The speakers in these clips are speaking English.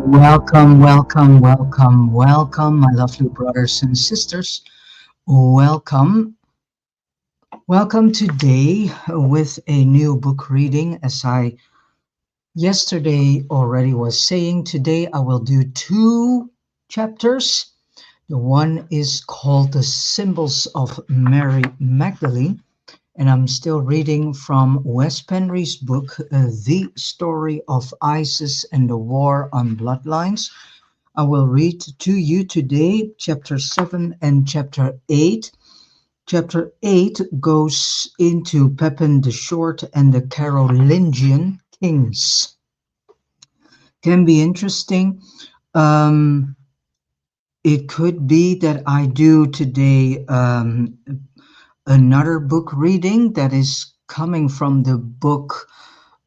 Welcome, welcome, welcome, welcome, my lovely brothers and sisters. Welcome, welcome today with a new book reading. As I yesterday already was saying, today I will do two chapters. The one is called The Symbols of Mary Magdalene, and I'm still reading from Wes Penre's book, The Story of Isis and the War on Bloodlines. I will read to you today chapter 7 and chapter 8. Chapter 8 goes into Pepin the Short and the Carolingian kings. Can be interesting. It could be that I do today another book reading that is coming from the book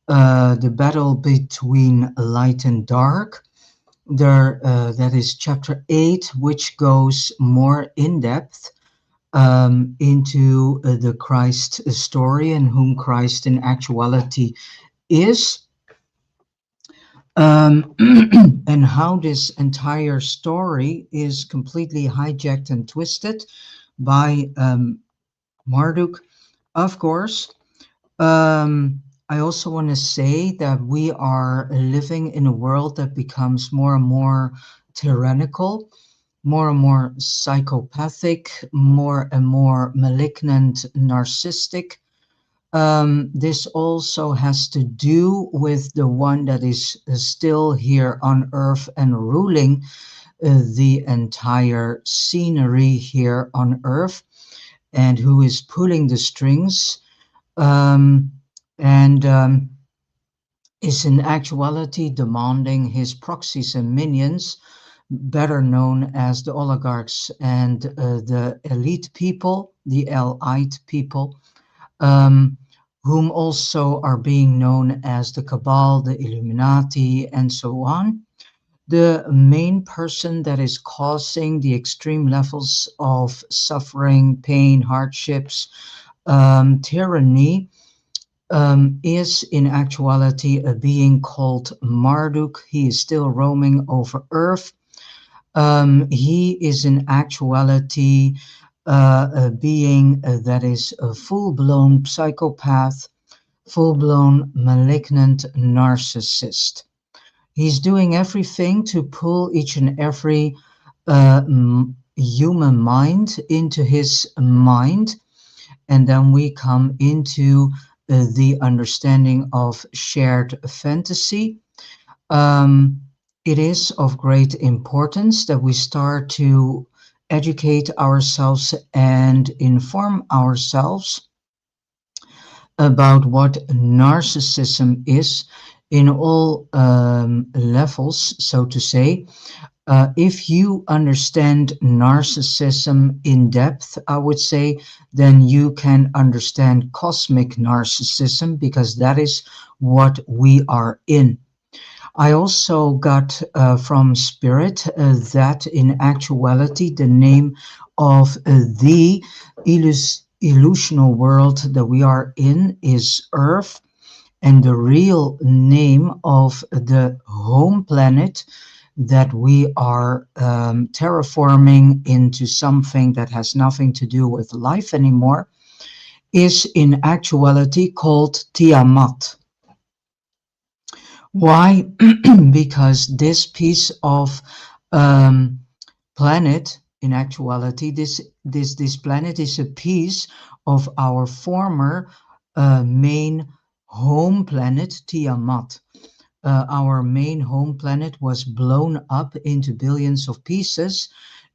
The Battle Between Light and Dark. That is chapter 8, which goes more in depth into the Christ story and whom Christ in actuality is, and how this entire story is completely hijacked and twisted by Marduk, of course. I also want to say that we are living in a world that becomes more and more tyrannical, more and more psychopathic, more and more malignant, narcissistic. This also has to do with the one that is still here on earth and ruling the entire scenery here on earth, and who is pulling the strings. And is in actuality demanding his proxies and minions, better known as the oligarchs and the elite people, the elite people, whom also are being known as the Cabal, the Illuminati, and so on. The main person that is causing the extreme levels of suffering, pain, hardships, tyranny, is in actuality a being called Marduk. He is still roaming over Earth. He is in actuality a being that is a full-blown psychopath, full-blown malignant narcissist. He's doing everything to pull each and every human mind into his mind, and then we come into the understanding of shared fantasy. It is of great importance that we start to educate ourselves and inform ourselves about what narcissism is in all levels, so to say. If you understand narcissism in depth, I would say, then you can understand cosmic narcissism, because that is what we are in. I also got from Spirit that in actuality the name of the illusional world that we are in is Earth, and the real name of the home planet that we are terraforming into something that has nothing to do with life anymore is in actuality called Tiamat. Why? Because this piece of planet, in actuality, this planet is a piece of our former main home planet, Tiamat. Our main home planet was blown up into billions of pieces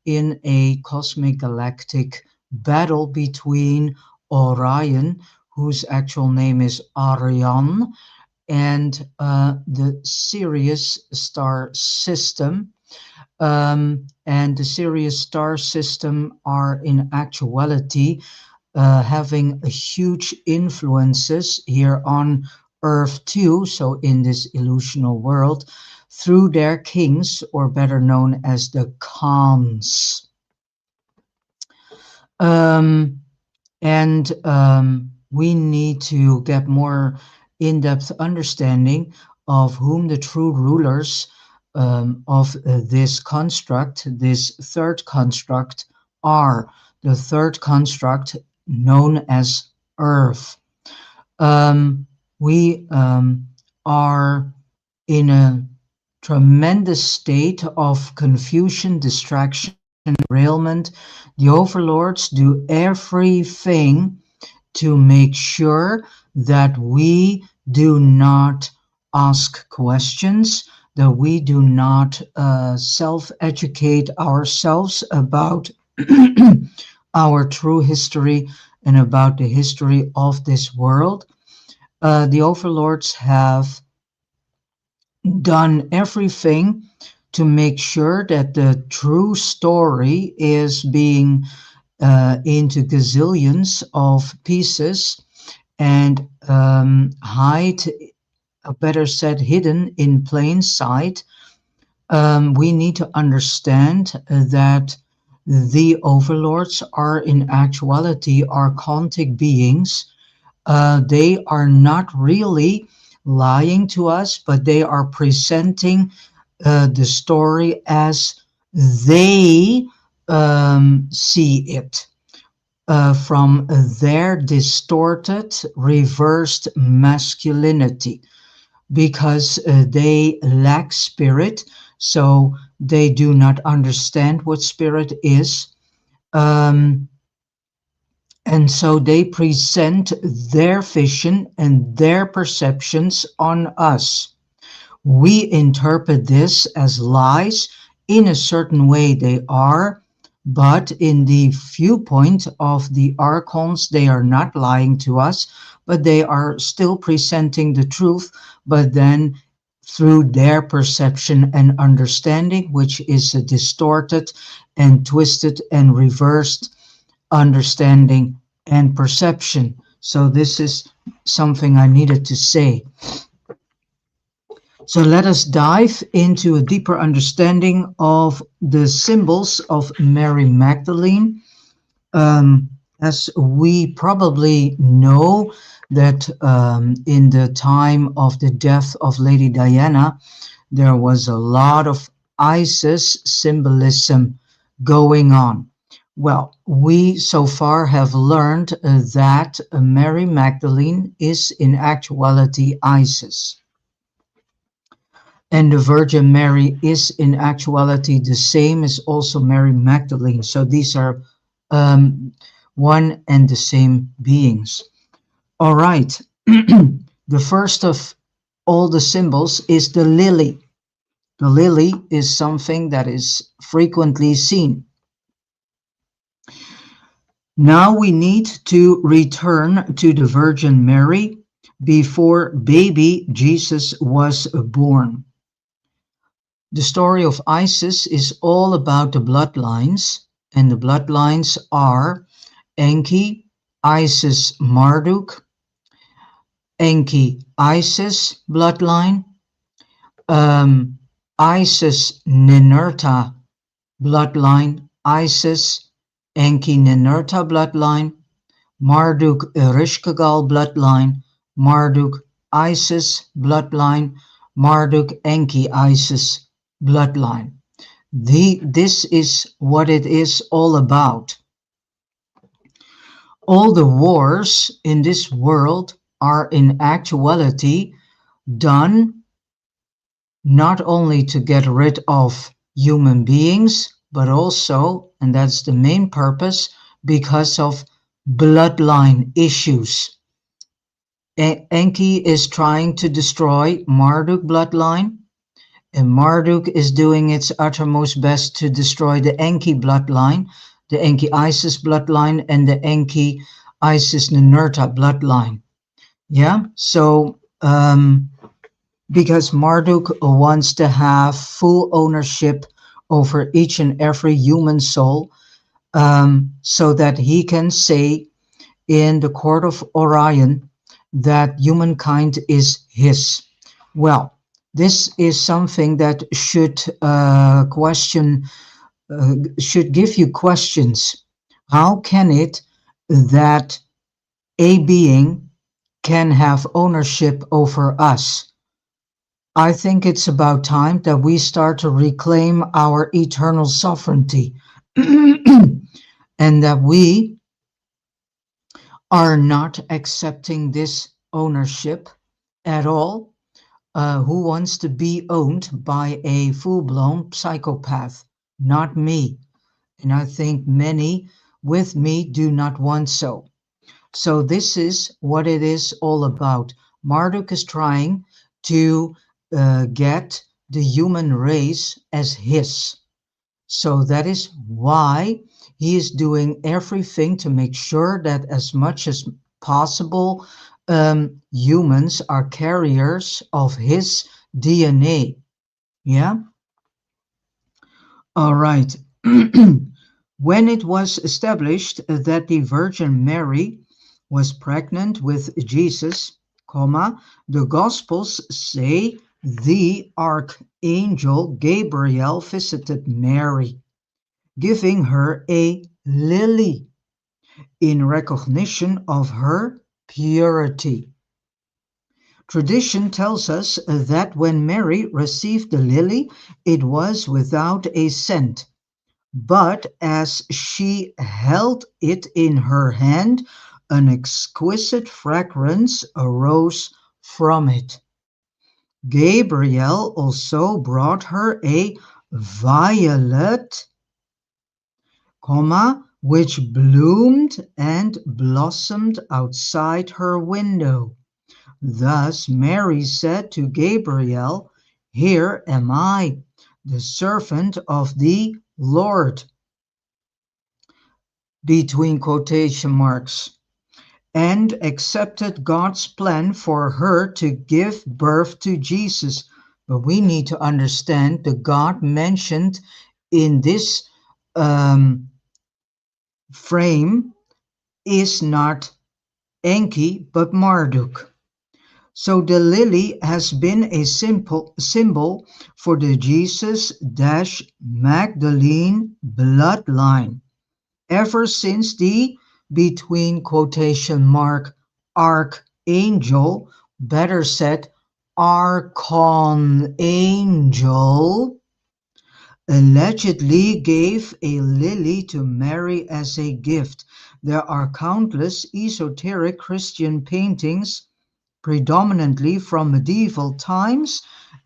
in a cosmic galactic battle between Orion, whose actual name is Arion, and the Sirius star system. And the Sirius star system are in actuality having a huge influences here on Earth too, so in this illusional world, through their kings, or better known as the Khans. We need to get more in-depth understanding of whom the true rulers this construct, this third construct, are the third construct known as Earth. We are in a tremendous state of confusion, distraction, derailment. The overlords do everything to make sure that we do not ask questions, that we do not self-educate ourselves about our true history and about the history of this world. The overlords have done everything to make sure that the true story is being into gazillions of pieces and better said, hidden in plain sight. We need to understand that the overlords are in actuality archontic beings. They are not really lying to us, but they are presenting the story as they see it from their distorted, reversed masculinity, because they lack spirit, so they do not understand what spirit is. And so they present their vision and their perceptions on us. We interpret this as lies. In a certain way they are, but in the viewpoint of the archons, they are not lying to us, but they are still presenting the truth, but then through their perception and understanding, which is a distorted and twisted and reversed understanding and perception. So this is something I needed to say. So let us dive into a deeper understanding of the symbols of Mary Magdalene. As we probably know that in the time of the death of Lady Diana, there was a lot of Isis symbolism going on. Well, we so far have learned that Mary Magdalene is in actuality Isis. And the Virgin Mary is in actuality the same as also Mary Magdalene. So these are one and the same beings. All right. The first of all the symbols is the lily. The lily is something that is frequently seen. Now we need to return to the Virgin Mary before baby Jesus was born. The story of Isis is all about the bloodlines, and the bloodlines are Enki, Isis, Marduk, Enki, Isis bloodline, Isis, Ninurta bloodline, Isis, Enki, Ninurta bloodline, Marduk, Ereshkigal bloodline, Marduk, Isis bloodline, Marduk, Enki, Isis bloodline. This is what it is all about. All the wars in this world are in actuality done not only to get rid of human beings, but also, and that's the main purpose, because of bloodline issues. Enki is trying to destroy Marduk bloodline, and Marduk is doing its uttermost best to destroy the Enki bloodline, the Enki Isis bloodline, and the Enki Isis Ninurta bloodline. Yeah, so because Marduk wants to have full ownership over each and every human soul, so that he can say in the court of Orion that humankind is his. Well, this is something that should should give you questions. How can it that a being can have ownership over us? I think it's about time that we start to reclaim our eternal sovereignty and that we are not accepting this ownership at all. Who wants to be owned by a full blown psychopath? Not me. And I think many with me do not want so. So, this is what it is all about. Marduk is trying to get the human race as his. So that is why he is doing everything to make sure that as much as possible, humans are carriers of his DNA. Yeah? All right. When it was established that the Virgin Mary was pregnant with Jesus, comma, the Gospels say the archangel Gabriel visited Mary, giving her a lily in recognition of her purity. Tradition tells us that when Mary received the lily, it was without a scent, but as she held it in her hand, an exquisite fragrance arose from it. Gabriel also brought her a violet, which bloomed and blossomed outside her window. Thus Mary said to Gabriel, "Here am I, the servant of the Lord," between quotation marks, and accepted God's plan for her to give birth to Jesus. But we need to understand the God mentioned in this um, frame is not Enki, but Marduk. So the lily has been a simple symbol for the Jesus-Magdalene bloodline ever since the between quotation mark archangel, better said archangel, allegedly gave a lily to Mary as a gift. There are countless esoteric Christian paintings, predominantly from medieval times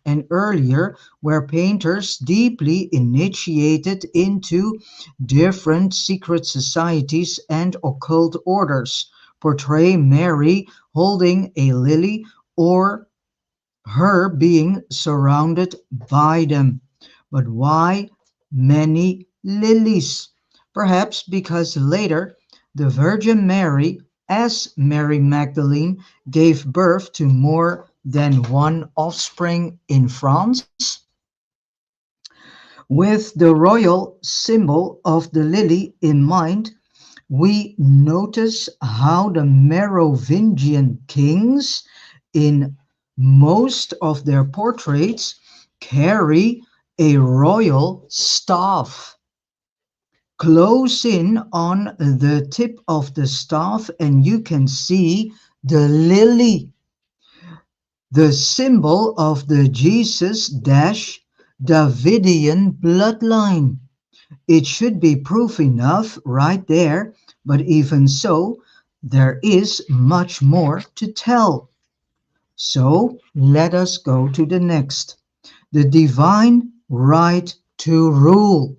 and earlier, where painters deeply initiated into different secret societies and occult orders portray Mary holding a lily or her being surrounded by them. But why many lilies? Perhaps because later the Virgin Mary, as Mary Magdalene, gave birth to more than one offspring in France. With the royal symbol of the lily in mind, we notice how the Merovingian kings, in most of their portraits, carry a royal staff. Close in on the tip of the staff, and you can see the lily, the symbol of the Jesus-Davidian bloodline. It should be proof enough right there, but even so, there is much more to tell. So let us go to the next. The divine right to rule.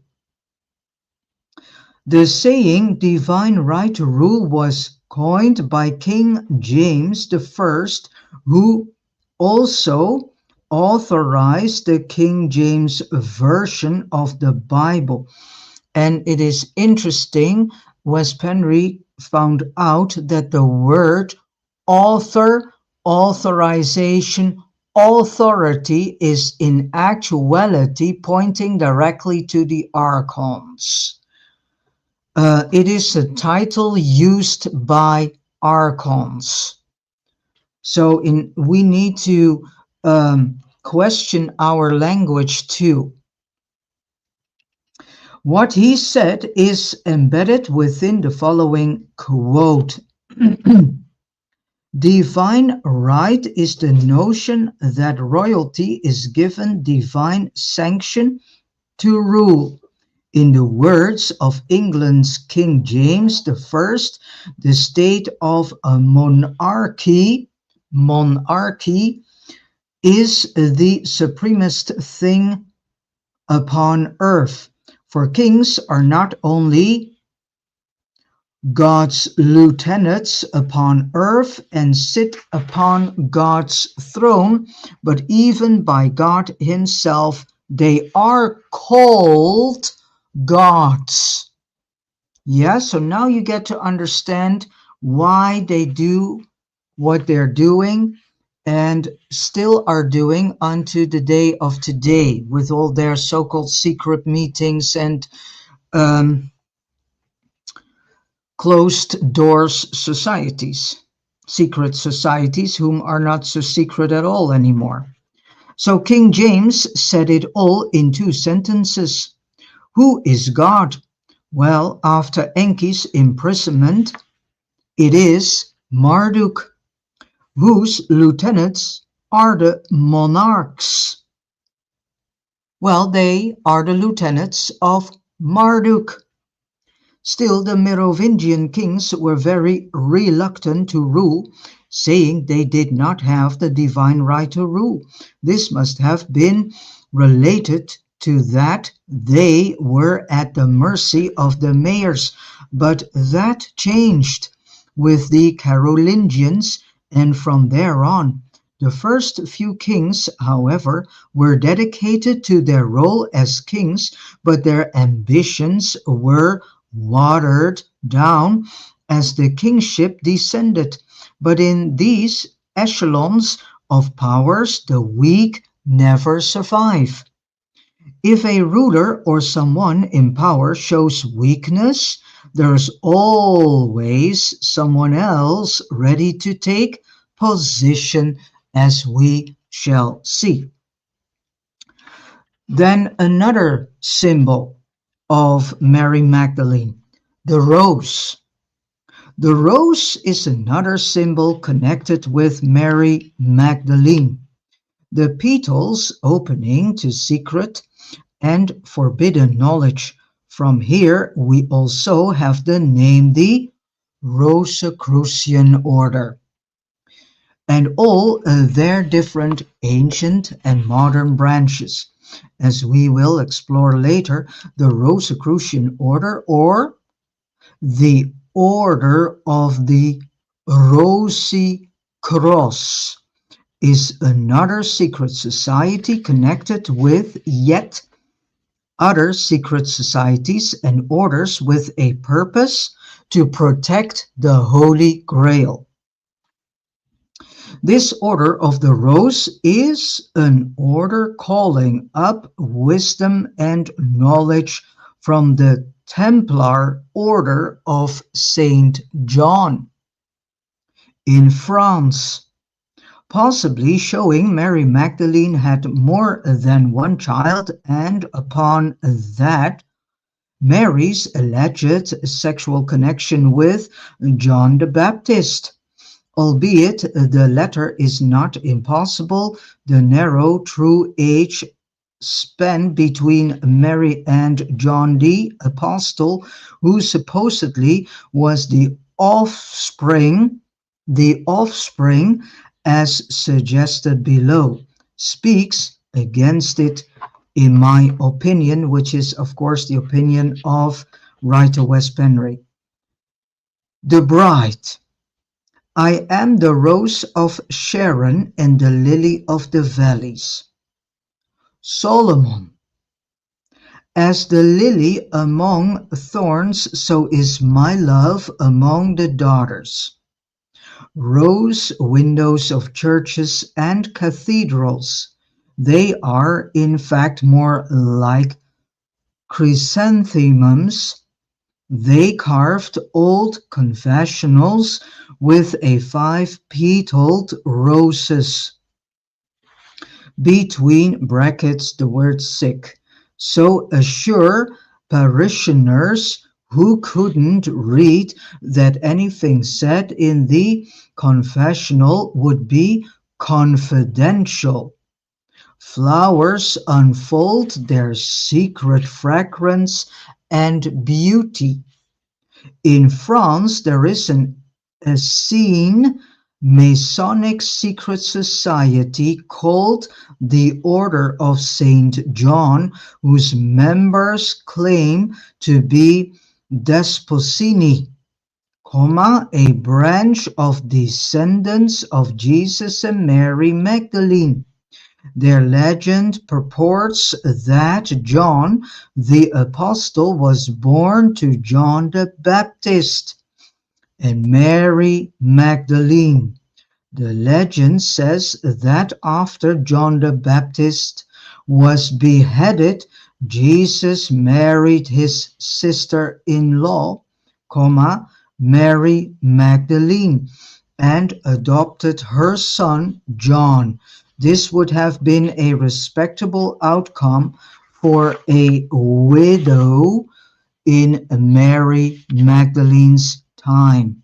The saying divine right to rule was coined by King James I, who also authorized the King James Version of the Bible. And it is interesting, Wes Penre found out that the word author, authorization, authority is in actuality pointing directly to the archons. It is a title used by archons. So we need to question our language too. What he said is embedded within the following quote. Divine right is the notion that royalty is given divine sanction to rule. In the words of England's King James I, the state of a monarchy is the supremest thing upon earth. For kings are not only God's lieutenants upon earth and sit upon God's throne, but even by God Himself they are called gods. Yeah, so now you get to understand why they do what they're doing and still are doing unto the day of today with all their so-called secret meetings and um, closed doors societies, secret societies whom are not so secret at all anymore. So King James said it all in two sentences. Who is God? Well, after Enki's imprisonment, it is Marduk, whose lieutenants are the monarchs. Well, they are the lieutenants of Marduk. Still, the Merovingian kings were very reluctant to rule, saying they did not have the divine right to rule. This must have been related to that they were at the mercy of the mayors, but that changed with the Carolingians, and from there on. The first few kings, however, were dedicated to their role as kings, but their ambitions were watered down as the kingship descended. But in these echelons of powers, the weak never survive. If a ruler or someone in power shows weakness, there's always someone else ready to take position, as we shall see. Then another symbol of Mary Magdalene, the rose. The rose is another symbol connected with Mary Magdalene. The petals opening to secret and forbidden knowledge. From here we also have the name the Rosicrucian order, and all their different ancient and modern branches. As we will explore later, the Rosicrucian order, or the Order of the Rosy Cross, is another secret society connected with yet other secret societies and orders with a purpose to protect the Holy Grail. This order of the rose is an order calling up wisdom and knowledge from the Templar order of Saint John in France, possibly showing Mary Magdalene had more than one child, and upon that Mary's alleged sexual connection with John the Baptist. Albeit the latter is not impossible, the narrow true age span between Mary and John the Apostle, who supposedly was the offspring as suggested below, speaks against it, in my opinion, which is of course the opinion of writer Wes Penre. The bride. I am the rose of Sharon and the lily of the valleys. Solomon. As the lily among thorns, so is my love among the daughters. Rose windows of churches and cathedrals. They are, in fact, more like chrysanthemums. They carved old confessionals with a five-petaled roses. Between brackets the word sick. So assure parishioners who couldn't read that anything said in the confessional would be confidential. Flowers unfold their secret fragrance and beauty. In France, there is a scene Masonic secret society called the Order of Saint John, whose members claim to be Desposini, a branch of descendants of Jesus and Mary Magdalene. Their legend purports that John the Apostle was born to John the Baptist and Mary Magdalene. The legend says that after John the Baptist was beheaded, Jesus married his sister-in-law, Mary Magdalene, and adopted her son John. This would have been a respectable outcome for a widow in Mary Magdalene's time.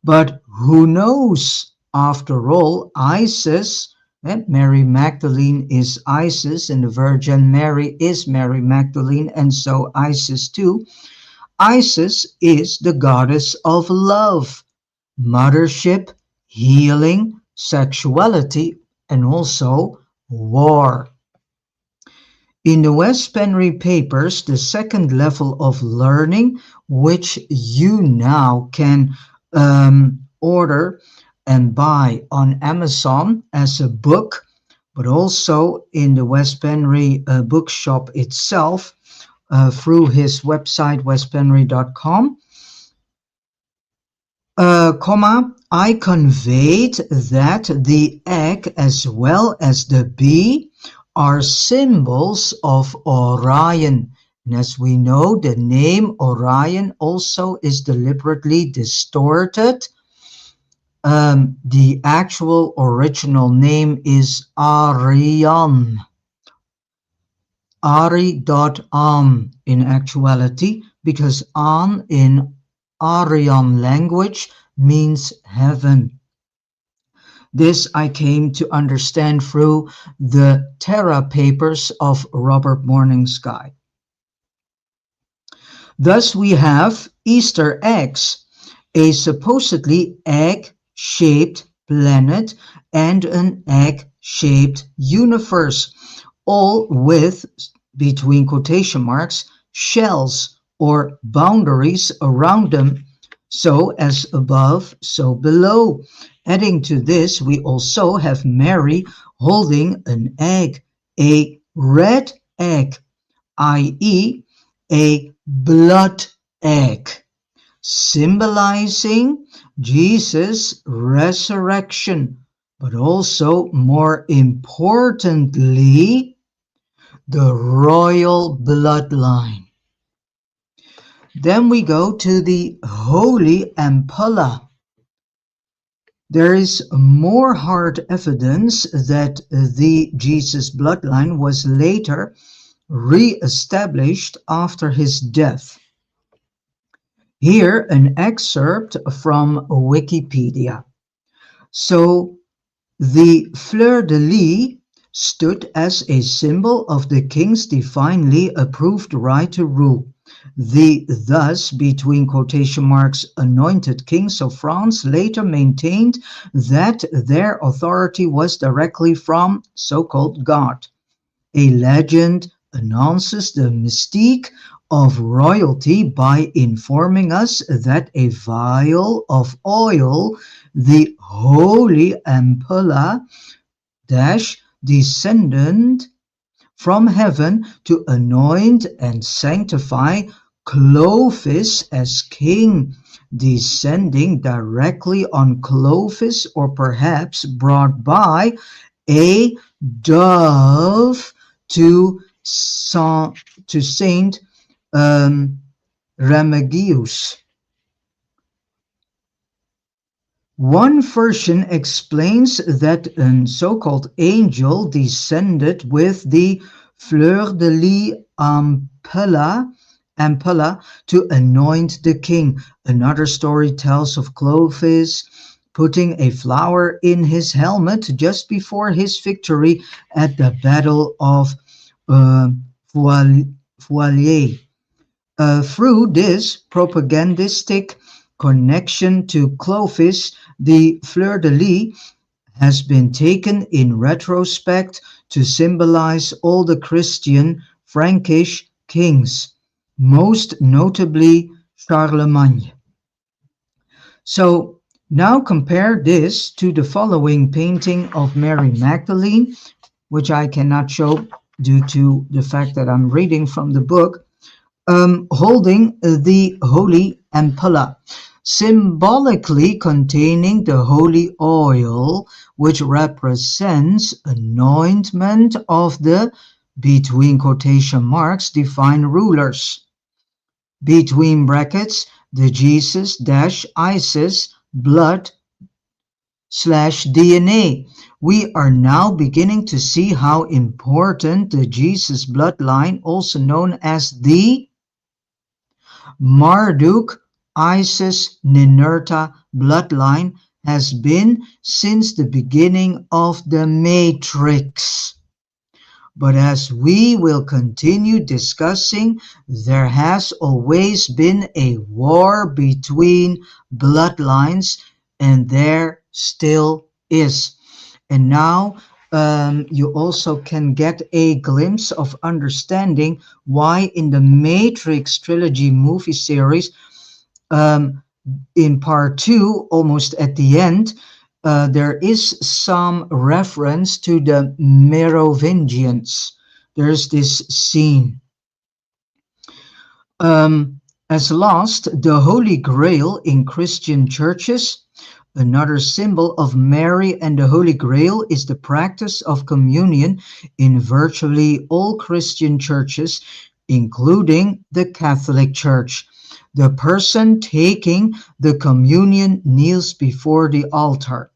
But who knows? After all, Isis, Mary Magdalene is Isis, and the Virgin Mary is Mary Magdalene, and so Isis too. Isis is the goddess of love, mothership, healing, sexuality, and also war. In the Wes Penre papers, the second level of learning, which you now can order and buy on Amazon as a book, but also in the Wes Penre bookshop itself through his website wespenre.com. I conveyed that the egg as well as the bee are symbols of Orion. And as we know, the name Orion also is deliberately distorted. The actual original name is Arion. Ari.an in actuality, because an in Aryan language means heaven. This I came to understand through the Terra papers of Robert Morningsky. Thus we have Easter eggs, a supposedly egg-shaped planet and an egg-shaped universe, all with, between quotation marks, shells or boundaries around them, so as above, so below. Adding to this, we also have Mary holding an egg, a red egg, i.e. a blood egg, symbolizing Jesus' resurrection, but also more importantly, the royal bloodline. Then we go to the holy ampulla. There is more hard evidence that the Jesus bloodline was later re-established after his death. Here an excerpt from Wikipedia. So the fleur-de-lis stood as a symbol of the king's divinely approved right to rule. The thus, between quotation marks, anointed kings of France later maintained that their authority was directly from so-called God. A legend announces the mystique of royalty by informing us that a vial of oil, the holy ampulla, descended from heaven to anoint and sanctify Clovis as king, descending directly on Clovis, or perhaps brought by a dove to Saint Remigius. One version explains that a so-called angel descended with the fleur-de-lis ampulla ampulla to anoint the king. Another story tells of Clovis putting a flower in his helmet just before his victory at the Battle of uh, Foilier. Through this propagandistic connection to Clovis, the fleur-de-lis has been taken in retrospect to symbolize all the Christian Frankish kings, most notably Charlemagne. So now compare this to the following painting of Mary Magdalene, which I cannot show due to the fact that I'm reading from the book, holding the holy ampulla, symbolically containing the holy oil, which represents anointment of the, between quotation marks, divine rulers. Between brackets, the Jesus-ISIS blood slash DNA. We are now beginning to see how important the Jesus bloodline, also known as the Marduk Isis Ninurta bloodline, has been since the beginning of the Matrix. But as we will continue discussing, there has always been a war between bloodlines, and there still is. And now you also can get a glimpse of understanding why in the Matrix trilogy movie series, um, in part two, almost at the end, there is some reference to the Merovingians. There's this scene. As last, the Holy Grail in Christian churches. Another symbol of Mary and the Holy Grail is the practice of communion in virtually all Christian churches, including the Catholic Church. The person taking the communion kneels before the altar,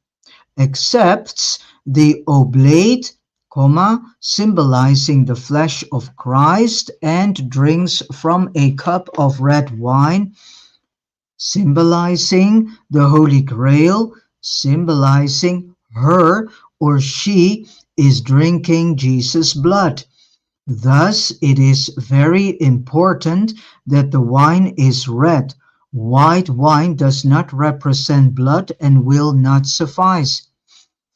accepts the oblate, symbolizing the flesh of Christ, and drinks from a cup of red wine, symbolizing the Holy Grail, symbolizing her or she is drinking Jesus' blood. Thus, it is very important that the wine is red. White wine does not represent blood and will not suffice.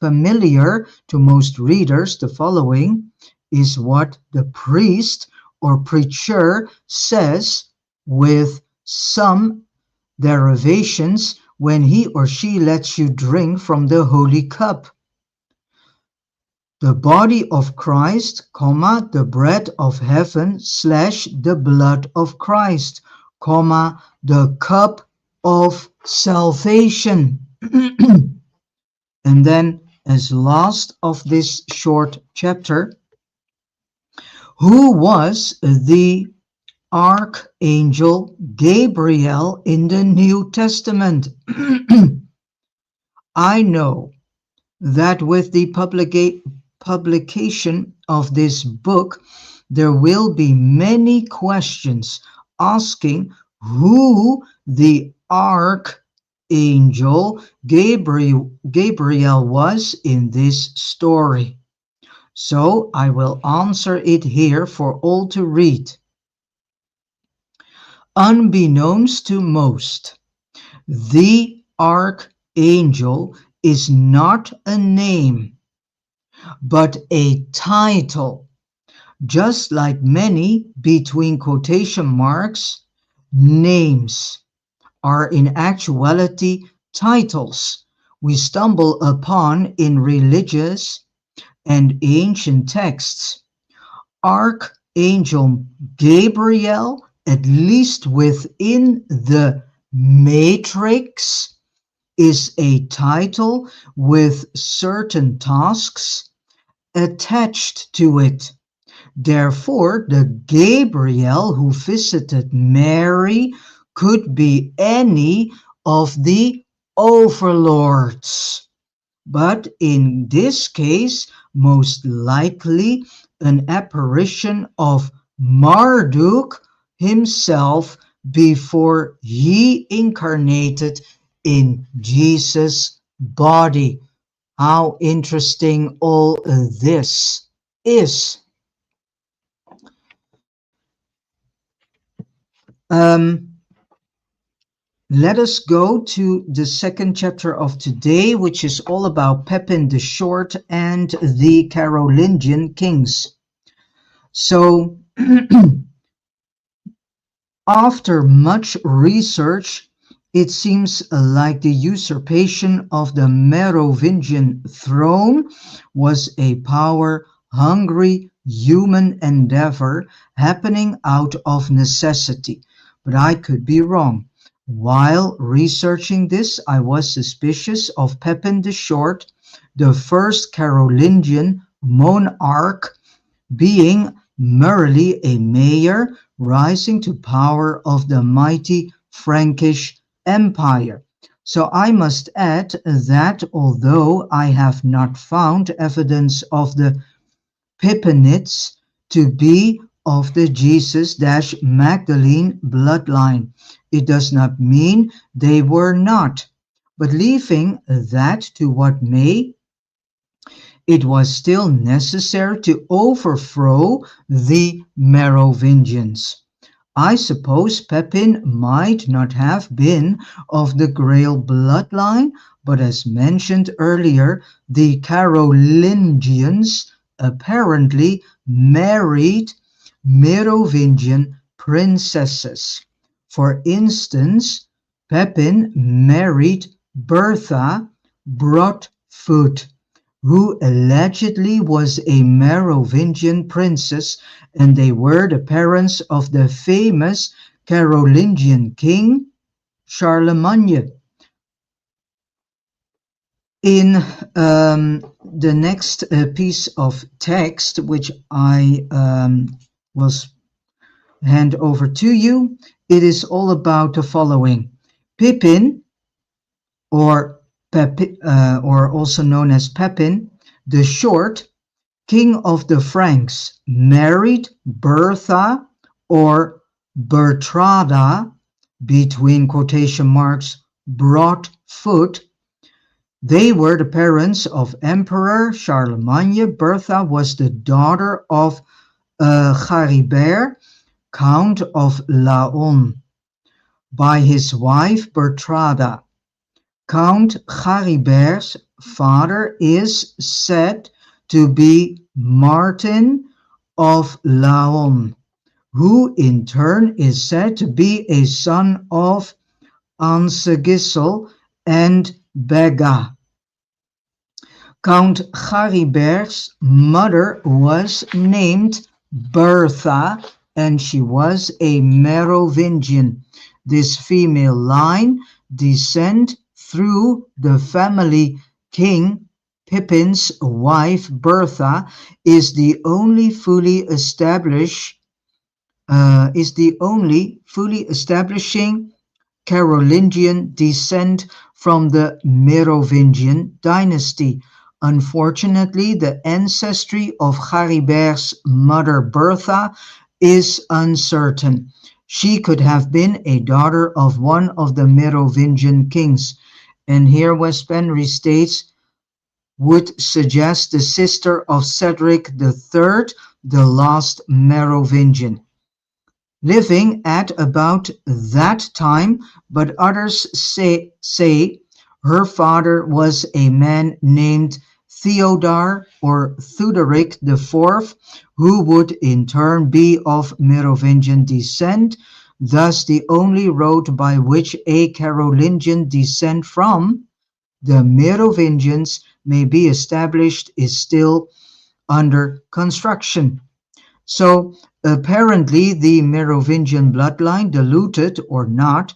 Familiar to most readers, the following is what the priest or preacher says with some derivations when he or she lets you drink from the holy cup. The body of Christ, the bread of heaven slash the blood of Christ, the cup of salvation. And then as last of this short chapter, who was the Archangel Gabriel in the New Testament? I know that with the publication of this book, there will be many questions asking who the Archangel Gabriel was in this story. So I will answer it here for all to read. Unbeknownst to most, the Archangel is not a name, but a title, just like many, between quotation marks, names are in actuality titles we stumble upon in religious and ancient texts. Archangel Gabriel, at least within the Matrix, is a title with certain tasks attached to it. Therefore, the Gabriel who visited Mary could be any of the overlords, but in this case, most likely an apparition of Marduk, himself before he incarnated in Jesus' body. How interesting all this is. Let us go to the second chapter of today, which is all about Pepin the Short and the Carolingian kings. So, after much research, it seems like the usurpation of the Merovingian throne was a power-hungry human endeavor happening out of necessity. But I could be wrong. While researching this, I was suspicious of Pepin the Short, the first Carolingian monarch, being merely a mayor rising to power of the mighty Frankish Empire. So I must add that although I have not found evidence of the Pepinids to be of the Jesus-Magdalene bloodline, it does not mean they were not. But leaving that to what may, it was still necessary to overthrow the Merovingians. I suppose Pepin might not have been of the Grail bloodline, but as mentioned earlier, the Carolingians apparently married Merovingian princesses. For instance, Pepin married Bertha Broadfoot, who allegedly was a Merovingian princess, and they were the parents of the famous Carolingian king Charlemagne. In the next piece of text, which I will hand over to you, it is all about the following. Pepin, or also known as Pepin the Short, king of the Franks, married Bertha or Bertrada, between quotation marks, Broadfoot. They were the parents of Emperor Charlemagne. Bertha was the daughter of Charibert, Count of Laon, by his wife Bertrada. Count Charibert's father is said to be Martin of Laon, who in turn is said to be a son of Ansegisel and Bega. Count Charibert's mother was named Bertha, and she was a Merovingian. This female line descends through the family king. Pepin's wife Bertha is the only fully establishing Carolingian descent from the Merovingian dynasty. Unfortunately, the ancestry of Charibert's mother Bertha is uncertain. She could have been a daughter of one of the Merovingian kings. And here Wes Penre states, would suggest the sister of Cedric III, the last Merovingian, living at about that time, but others say her father was a man named Theodore or Theodoric IV, who would in turn be of Merovingian descent. Thus, the only road by which a Carolingian descent from the Merovingians may be established is still under construction. So apparently the Merovingian bloodline, diluted or not,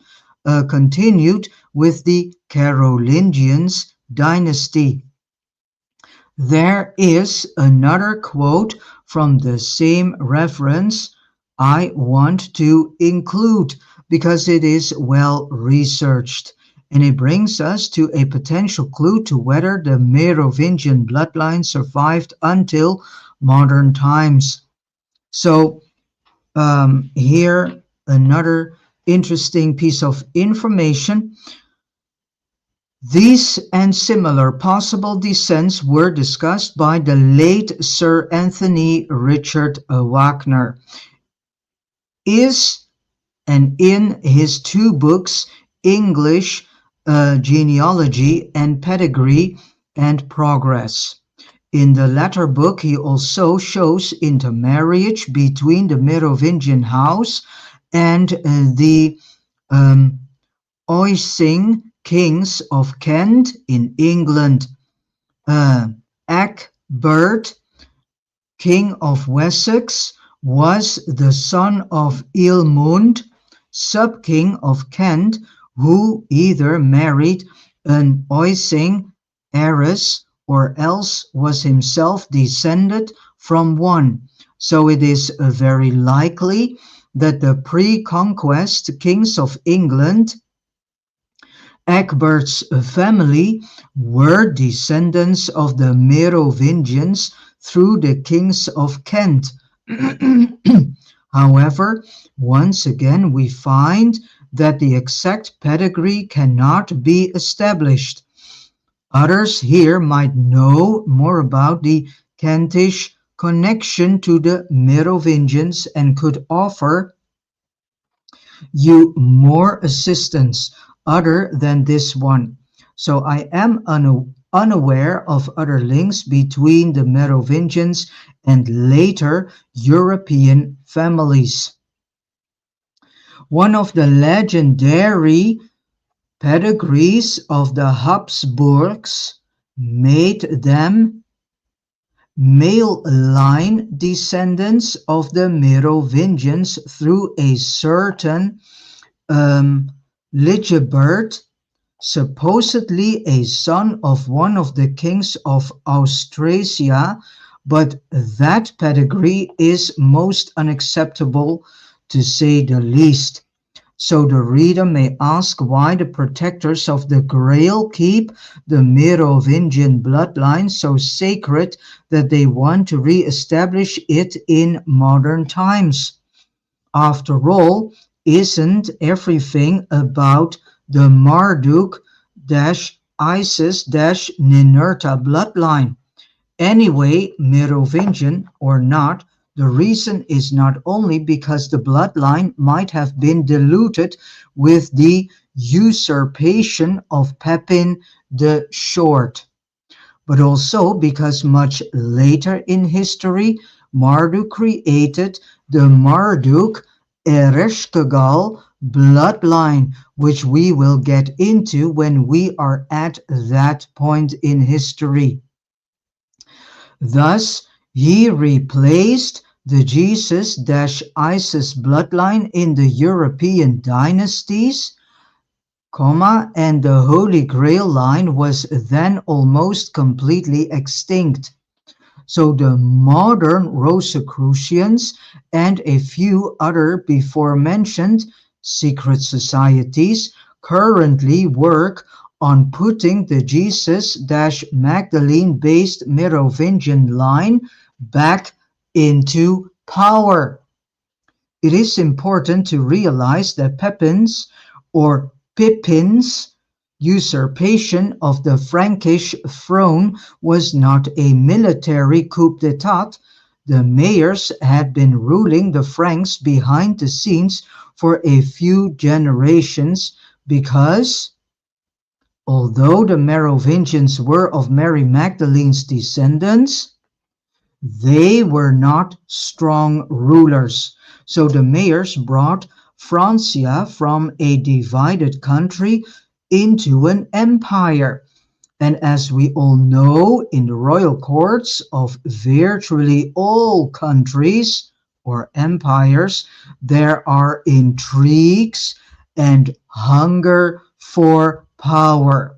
continued with the Carolingians dynasty. There is another quote from the same reference I want to include because it is well researched, and it brings us to a potential clue to whether the Merovingian bloodline survived until modern times. So here another interesting piece of information. These and similar possible descents were discussed by the late Sir Anthony Richard Wagner is and in his two books, English Genealogy and Pedigree and Progress. In the latter book, he also shows intermarriage between the Merovingian house and the um, Oising kings of Kent in England. Egbert, king of Wessex, was the son of Ealhmund, sub-king of Kent, who either married an Oising heiress or else was himself descended from one. So it is very likely that the pre-conquest kings of England, Egbert's family, were descendants of the Merovingians through the kings of Kent. However, once again we find that the exact pedigree cannot be established. Others here might know more about the Kentish connection to the Merovingians and could offer you more assistance other than this one. So I am unaware of other links between the Merovingians and later European families. One of the legendary pedigrees of the Habsburgs made them male line descendants of the Merovingians through a certain Ligebert, supposedly a son of one of the kings of Austrasia, but that pedigree is most unacceptable, to say the least. So the reader may ask why the protectors of the Grail keep the Merovingian bloodline so sacred that they want to re-establish it in modern times. After all, isn't everything about the Marduk-Isis-Ninurta bloodline? Anyway, Merovingian or not, the reason is not only because the bloodline might have been diluted with the usurpation of Pepin the Short, but also because much later in history, Marduk created the Marduk-Ereshkigal bloodline, which we will get into when we are at that point in history. Thus, he replaced the Jesus-Isis bloodline in the European dynasties, and the Holy Grail line was then almost completely extinct. So the modern Rosicrucians and a few other before mentioned secret societies currently work on putting the Jesus-Magdalene based Merovingian line back into power. It is important to realize that Pepin's usurpation of the Frankish throne was not a military coup d'état. The mayors had been ruling the Franks behind the scenes for a few generations because, although the Merovingians were of Mary Magdalene's descendants, they were not strong rulers. So the mayors brought Francia from a divided country into an empire. And as we all know, in the royal courts of virtually all countries or empires, there are intrigues and hunger for power.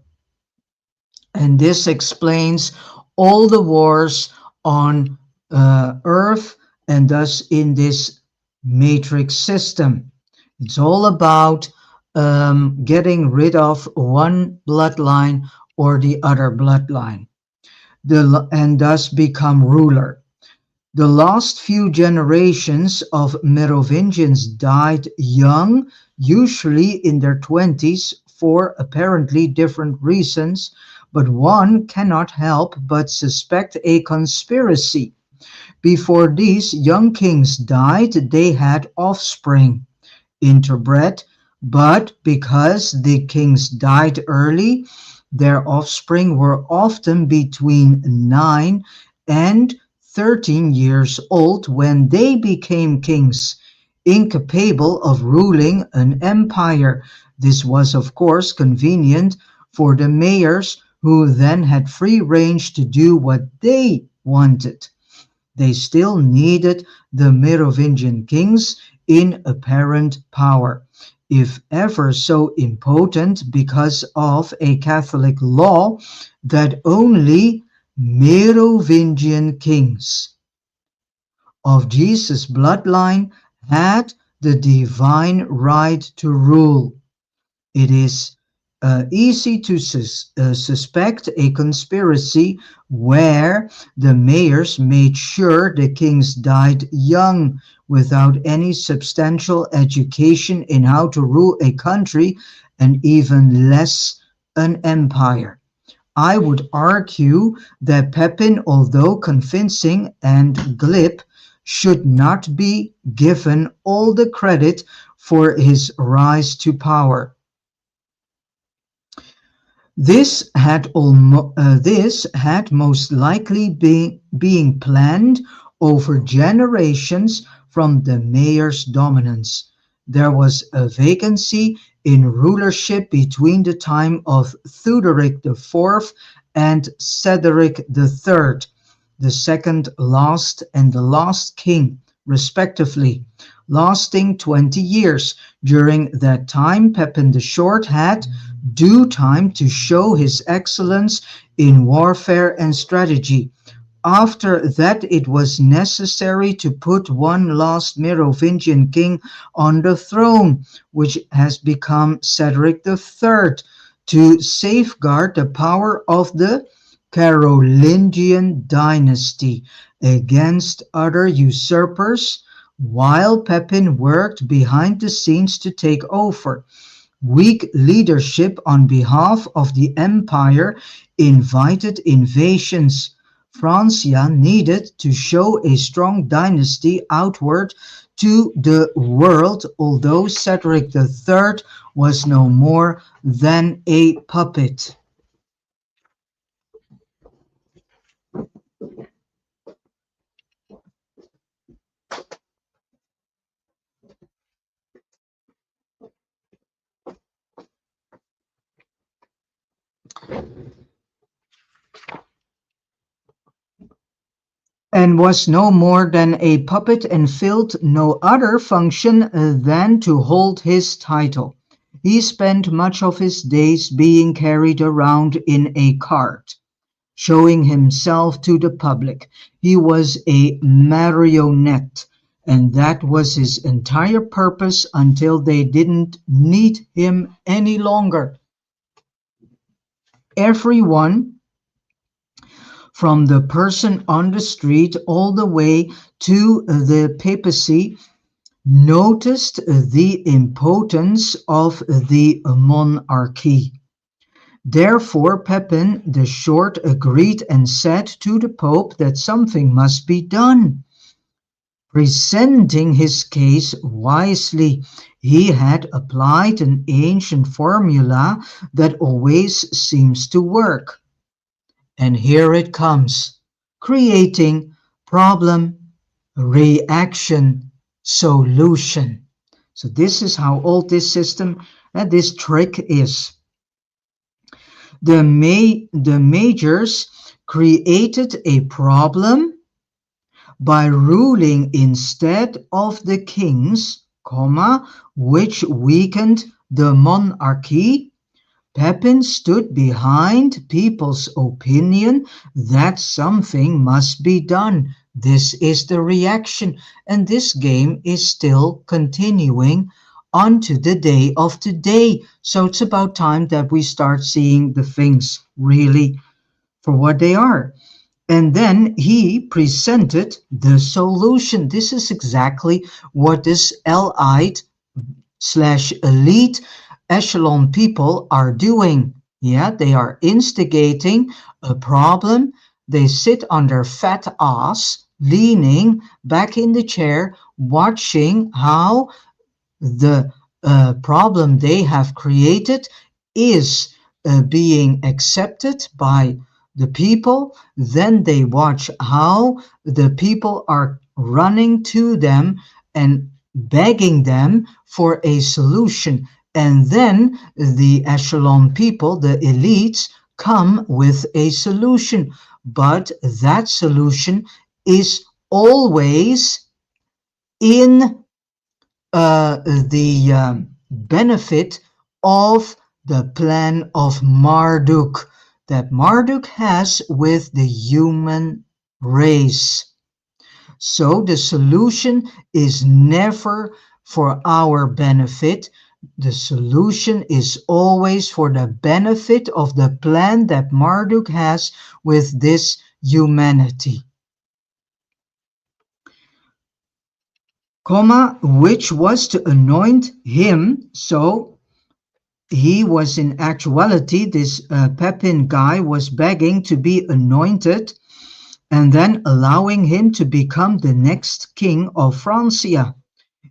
And this explains all the wars on Earth and thus in this matrix system. It's all about getting rid of one bloodline or the other bloodline, and thus become ruler. The last few generations of Merovingians died young, usually in their 20s, for apparently different reasons, but one cannot help but suspect a conspiracy. Before these young kings died, they had offspring, interbred, but because the kings died early, their offspring were often between 9 and 13 years old when they became kings, incapable of ruling an empire. This was, of course, convenient for the mayors, who then had free range to do what they wanted. They still needed the Merovingian kings in apparent power, if ever so impotent, because of a Catholic law that only Merovingian kings of Jesus' bloodline had the divine right to rule. It is easy to suspect a conspiracy where the mayors made sure the kings died young, without any substantial education in how to rule a country, and even less an empire. I would argue that Pepin, although convincing and glib, should not be given all the credit for his rise to power. This had most likely been being planned over generations from the mayor's dominance. There was a vacancy in rulership between the time of Theuderic IV and Cedric III, the second last and the last king, respectively, lasting 20 years. During that time, Pepin the Short had due time to show his excellence in warfare and strategy. After that, it was necessary to put one last Merovingian king on the throne, which has become Cedric III, to safeguard the power of the Carolingian dynasty against other usurpers, while Pepin worked behind the scenes to take over. Weak leadership on behalf of the empire invited invasions. Francia needed to show a strong dynasty outward to the world, although Cedric III was no more than a puppet. And was no more than a puppet and filled no other function than to hold his title. He spent much of his days being carried around in a cart, showing himself to the public. He was a marionette, and that was his entire purpose until they didn't need him any longer. Everyone, from the person on the street all the way to the papacy, noticed the impotence of the monarchy. Therefore, Pepin the Short agreed and said to the Pope that something must be done. Presenting his case wisely, he had applied an ancient formula that always seems to work. And here it comes, creating problem, reaction, solution. So this is how old this system and this trick is. The majors created a problem by ruling instead of the kings, which weakened the monarchy. Pepin stood behind people's opinion that something must be done. This is the reaction, and this game is still continuing onto the day of today. So it's about time that we start seeing the things really for what they are. And then he presented the solution. This is exactly what this allied slash elite echelon people are doing. Yeah, they are instigating a problem. They sit on their fat ass, leaning back in the chair, watching how the problem they have created is being accepted by the people. Then they watch how the people are running to them and begging them for a solution. And then the echelon people, the elites, come with a solution. But that solution is always in the benefit of the plan of Marduk that Marduk has with the human race. So the solution is never for our benefit. The solution is always for the benefit of the plan that Marduk has with this humanity. Which was to anoint him. So he was in actuality, this Pepin guy was begging to be anointed and then allowing him to become the next king of Francia.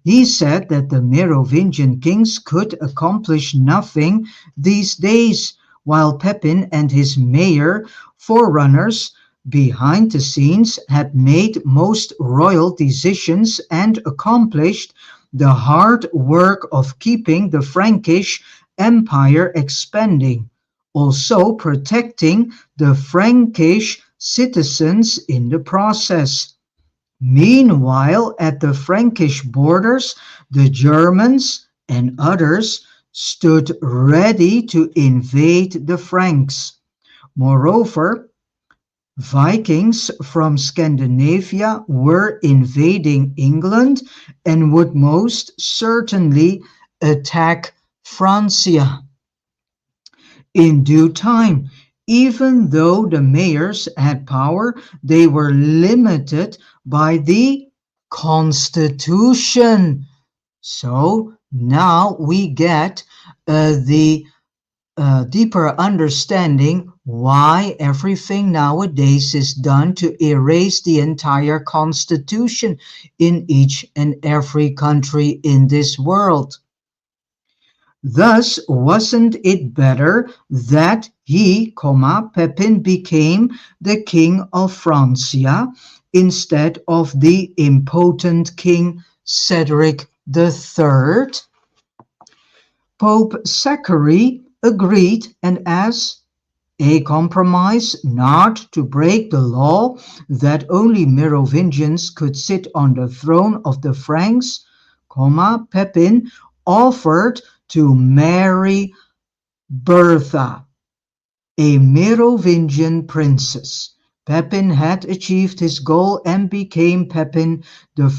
He said that the Merovingian kings could accomplish nothing these days, while Pepin and his mayor forerunners behind the scenes had made most royal decisions and accomplished the hard work of keeping the Frankish Empire expanding, also protecting the Frankish citizens in the process. Meanwhile, at the Frankish borders, the Germans and others stood ready to invade the Franks. Moreover, Vikings from Scandinavia were invading England and would most certainly attack Francia in due time. Even though the mayors had power, they were limited by the Constitution. So now we get the deeper understanding why everything nowadays is done to erase the entire Constitution in each and every country in this world. Thus, wasn't it better that he, Pepin, became the king of Francia instead of the impotent king Cedric III? Pope Zachary agreed, and as a compromise not to break the law that only Merovingians could sit on the throne of the Franks, Pepin offered to marry Bertha, a Merovingian princess. Pepin had achieved his goal and became Pepin I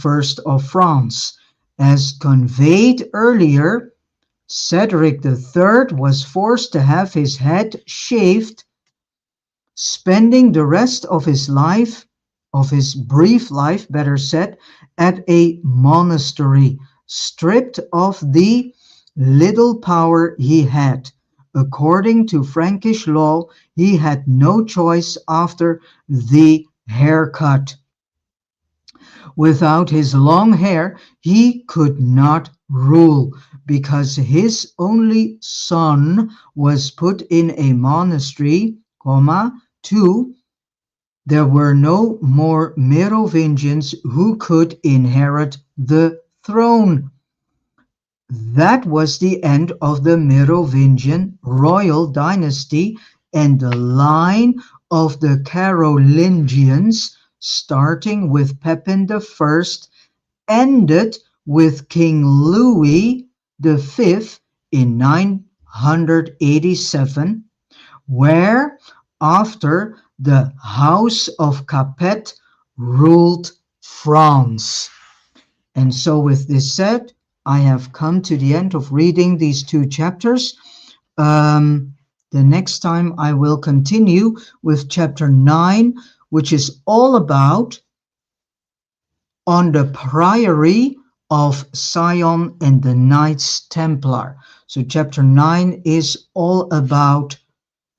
of France. As conveyed earlier, Cedric III was forced to have his head shaved, spending the rest of his life, of his brief life, better said, at a monastery, stripped of the little power he had. According to Frankish law, he had no choice after the haircut. Without his long hair, he could not rule, because his only son was put in a monastery, 2. There were no more Merovingians who could inherit the throne. That was the end of the Merovingian royal dynasty, and the line of the Carolingians, starting with Pepin I, ended with King Louis V in 987, where after the House of Capet ruled France. And so with this said, I have come to the end of reading these two chapters. The next time I will continue with chapter 9, which is all about on the priory of Sion and the Knights Templar. So chapter 9 is all about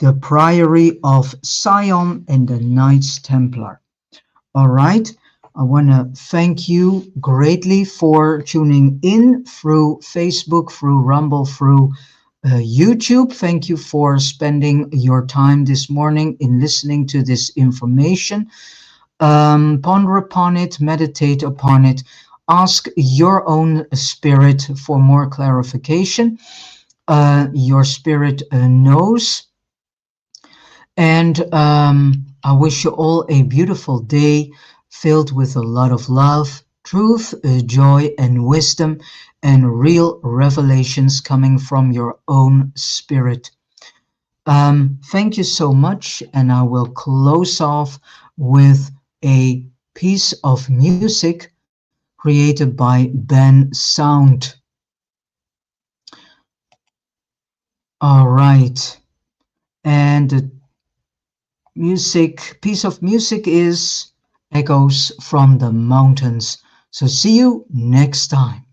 the priory of Sion and the Knights Templar. All right. I want to thank you greatly for tuning in through Facebook, through Rumble, through YouTube. Thank you for spending your time this morning in listening to this information. Ponder upon it, meditate upon it, ask your own spirit for more clarification. Your spirit knows. And I wish you all a beautiful day filled with a lot of love, truth, joy, and wisdom, and real revelations coming from your own spirit. Thank you so much, and I will close off with a piece of music created by Ben Sound. All right, and the piece of music is Echoes from the Mountains. So see you next time.